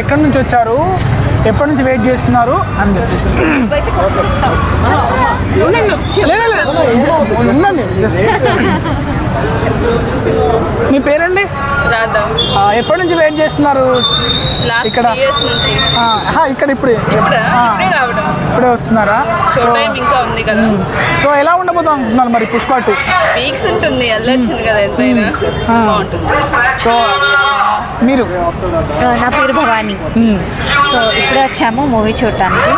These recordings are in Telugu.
ఎక్కడి నుంచి వచ్చారు, ఎప్పటి నుంచి వెయిట్ చేస్తున్నారు అని చెప్పేసి ఉండండి. జస్ట్ మీ పేరండి? ఎప్పటి నుంచి వెయిట్ చేస్తున్నారు ఇక్కడ? ఇక్కడ ఇప్పుడే వస్తున్నారా? ఇంకా ఉంది కదా. సో ఎలా ఉండబోతుంది అనుకుంటున్నారు మరి పుష్ప 2? వీక్స్ ఉంటుంది, వెళ్ళొచ్చింది కదా ఎంతైనా బాగుంటుంది. సో మీరు? నా పేరు భవానీ. సో ఇప్పుడే వచ్చాము మూవీ చూడటానికి.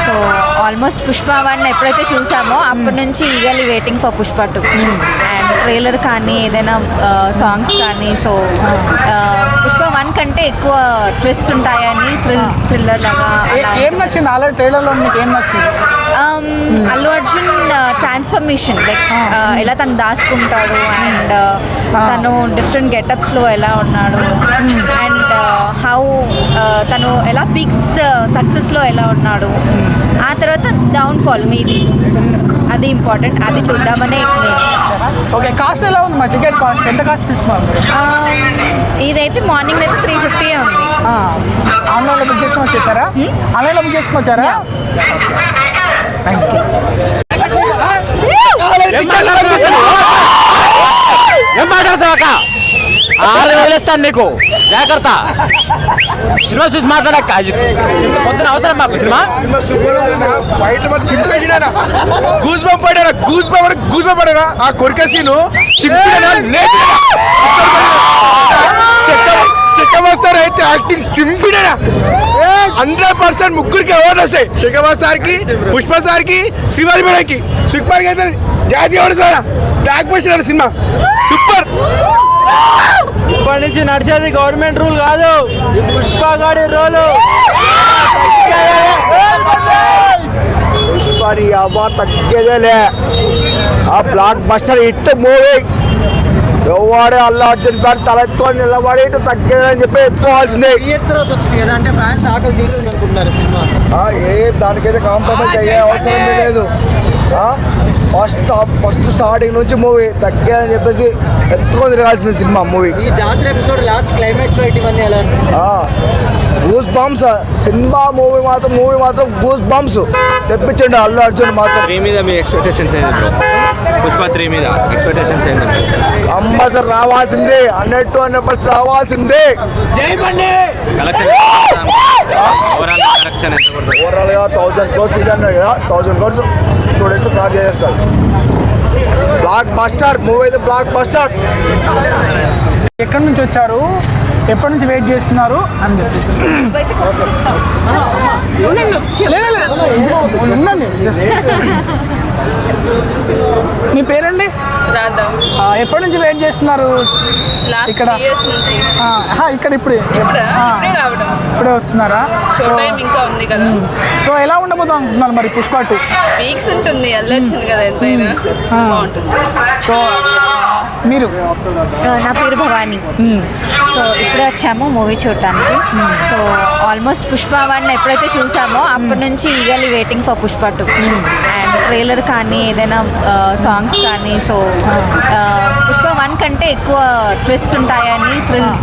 సో ఆల్మోస్ట్ పుష్ప 1 ఎప్పుడైతే చూసామో అప్పటి నుంచి eagerly waiting for Pushpa 2. And trailer కానీ ఏదైనా సాంగ్స్ కానీ. సో పుష్ప 1 కంటే ఎక్కువ ట్విస్ట్ ఉంటాయని థ్రిల్లర్ లాగా. ఏం నచ్చింది ఆల్రెడీ ట్రైలర్లో మీకు? ఏం నచ్చింది? అల్లు అర్జున్ ట్రాన్స్ఫర్మేషన్, లైక్ ఎలా తను దాచుకుంటాడు అండ్ తను డిఫరెంట్ గెటప్స్లో ఎలా ఉన్నాడు అండ్ హౌ తను ఎలా పీక్స్ సక్సెస్లో ఎలా ఉన్నాడు, ఆ తర్వాత డౌన్ఫాల్ మేబీ అది ఇంపార్టెంట్. అది చూద్దామని నేను. ఓకే, కాస్ట్ ఎలా ఉంది? మా టికెట్ కాస్ట్ ఎంత కాస్ట్ తీసుకున్నారు? ఇదైతే మార్నింగ్ అయితే 350 ఉంది. ఆన్లైన్లో బుక్ చేసుకొని వచ్చేసారా? ఆన్లైన్లో బుక్ చేసుకొని వచ్చారా? Thank you. ఏం మాట్లాడతావు? 6,000 ఇస్తాను నీకు, జాగ్రత్త. సినిమా చూసి మాట్లాడక్క. పొద్దున అవసరం మాకు సినిమా. గూస్ పడారా ఆ కొరికే సీను వస్తారైతే యాక్టింగ్ చింపిడా 100% ముగ్గురికి అవార్డు వస్తాయి. శేఖర్ సార్కి, పుష్ప సార్కి, శ్రీవారి మేడంకి. సుకుమార్కి అయితే జాతీయ award sir. Block buster cinema super. ఇప్పటి నుంచి నడిచేది గవర్నమెంట్ రూల్ కాదు, పుష్ప గాడి రోలు. పుష్పని అవార్డు తగ్గేదేలే. ఆ బ్లాక్ బస్టర్ హిట్ మూవీ. ఎవడే అల్లు అర్జున్ ఫ్యాన్ తలెత్తుకొని నిలబడి తగ్గేదని చెప్పి ఎత్తుకోవాల్సిందే. దానికైతే కాంప్రమైజ్ అయ్యే అవసరం లేదు. ఫస్ట్ స్టార్టింగ్ నుంచి మూవీ తగ్గేదని చెప్పేసి ఎత్తుకొని తిరగాల్సిన సినిమా మూవీ. గూస్ బంప్స్ సినిమా. మూవీ మాత్రం గూస్ బంప్స్ తెప్పించండి అల్లు అర్జున్ మాత్రం. 3 మీద మీ ఎక్స్పెక్టేషన్స్ ఏంటి? పుష్ప 3 మీద ఎక్స్పెక్టేషన్స్ ఏంటి? కంపల్సరీ రావాల్సిందే, 100% రావాల్సిందే. కలెక్షన్ ఓవరాల్ కలెక్షన్ ఎంత పడుతుంది? ఓవరాల్గా 1000 crores ఇది అన్నాడు కదా. 1000 crores 2 days క్రాస్ చేస్తారు. బ్లాక్ బస్టర్ మూవీ అయితే బ్లాక్ బస్టర్. ఎక్కడి నుంచి వచ్చారు, ఎప్పటి నుంచి వెయిట్ చేస్తున్నారు అని చెప్పేసి ఉండండి. జస్ట్ మీ పేరండి? ఎప్పటి నుంచి వెయిట్ చేస్తున్నారు ఇక్కడ? ఇక్కడ ఇప్పుడే వస్తున్నారా? ఇంకా ఉంది కదా. సో ఎలా ఉండబోతుంది అనుకుంటున్నారు మరి పుష్ప 2? వీక్స్ ఉంటుంది, వెళ్ళొచ్చింది కదా ఎంతైనా బాగుంటుంది. సో మీరు? నా పేరు భవానీ. సో ఇప్పుడే వచ్చాము మూవీ చూడటానికి. సో ఆల్మోస్ట్ పుష్ప 1 ఎప్పుడైతే చూసామో అప్పటి నుంచి eagerly waiting for Pushpa 2. And trailer కానీ ఏదైనా సాంగ్స్ కానీ. సో పుష్ప 1 కంటే ఎక్కువ ట్విస్ట్ ఉంటాయని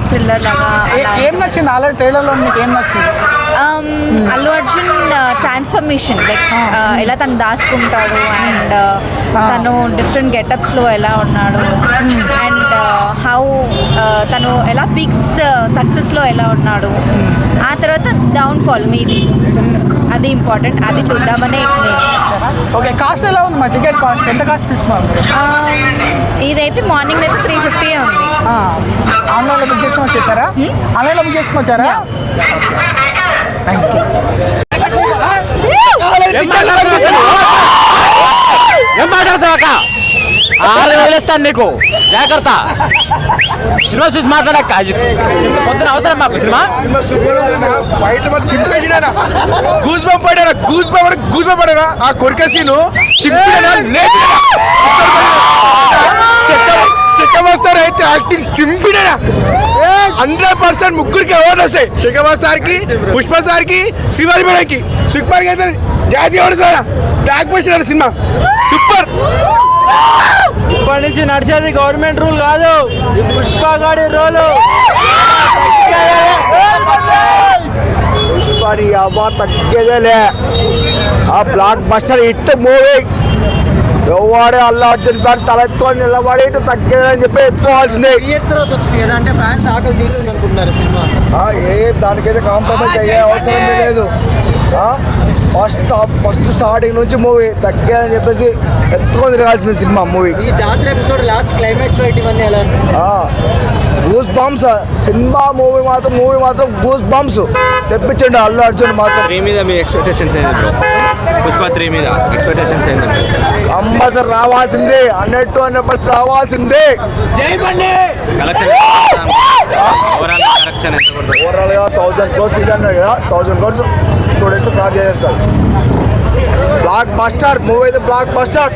థ్రిల్లర్ లాగా. ఏం నచ్చింది ఆల్రెడీ ట్రైలర్లో మీకు? ఏం నచ్చింది? అల్లు అర్జున్ ట్రాన్స్ఫర్మేషన్, లైక్ ఎలా తను దాచుకుంటాడు అండ్ తను డిఫరెంట్ గెటప్స్లో ఎలా ఉన్నాడు అండ్ హౌ తను ఎలా పీక్స్ సక్సెస్లో ఎలా ఉన్నాడు, ఆ తర్వాత డౌన్ఫాల్ మేబీ అది ఇంపార్టెంట్. అది చూద్దామని నేను. ఓకే, కాస్ట్ ఎలా ఉంది? మా టికెట్ కాస్ట్ ఎంత కాస్ట్ తీసుకున్నారు? ఇదైతే మార్నింగ్ అయితే 350 ఉంది. ఆన్లైన్లో బుక్ చేసుకొని వచ్చేసారా? ఆన్లైన్లో బుక్ చేసుకొని వచ్చారా? Thank you. ఏం మాట్లాడతావు? 6,000 ఇస్తాను నీకు, జాగ్రత్త. సినిమా చూసి మాట్లాడక్క. పొద్దున అవసరం మాకు సినిమా. గూస్ పడారా ఆ కొరికే సీను వస్తారైతే యాక్టింగ్ చింపిడా 100% ముగ్గురికి అవార్డు వస్తాయి. శేఖర్ సార్కి, పుష్ప సార్కి, శ్రీవారి మేడంకి. సుకుమార్కి అయితే జాతీయ award sir. Block buster cinema super. ఇప్పటి నుంచి నడిచేది గవర్నమెంట్ రూల్ కాదు, పుష్ప గాడి రోలు. ఎవరు తగ్గేదేలే. ఆ బ్లాక్ బస్టర్ హిట్ మూవీ. ఎవడే అల్లు అర్జున్ ఫ్యాన్ తలెత్తుకొని నిలబడి ఇటు తగ్గేదని చెప్పి ఎత్తుకోవాల్సిందే. అంటే ఫ్యాన్స్ ఆటో తీరుతుంది అనుకుంటున్నారు సినిమా. ఏ దానికైతే కాంప్రమైజ్ అయ్యే అవసరం లేదు. ఫస్ట్ స్టార్టింగ్ నుంచి మూవీ తగ్గేదని చెప్పేసి ఎత్తుకొని తిరగాల్సిన సినిమా మూవీ. ఈ జాతర ఎపిసోడ్ లాస్ట్ క్లైమాక్స్ ఫైట్ ఇవన్నీ ఎలా గూస్ బంప్స్ సినిమా మూవీ మాత్రం గూస్ బంప్స్ తెప్పించండి అల్లు అర్జున్ మాత్రం. 3 మీద మీ ఎక్స్పెక్టేషన్స్ ఏంది బ్రో? పుష్ప 3 మీద ఎక్స్పెక్టేషన్స్ ఏంది? కంపల్సరీ రావాల్సిందే, 100% రావాల్సిందే. కలెక్షన్ ఓవరాల్ కలెక్షన్ ఎంత కొడుతుంది? ఓవరాల్గా 1000 crores ఇది అన్నారు కదా, 1000 crores 2 days ప్లాన్ చేసేస్తారు. బ్లాక్ బస్టర్ మూవీ అయితే బ్లాక్ బస్టర్.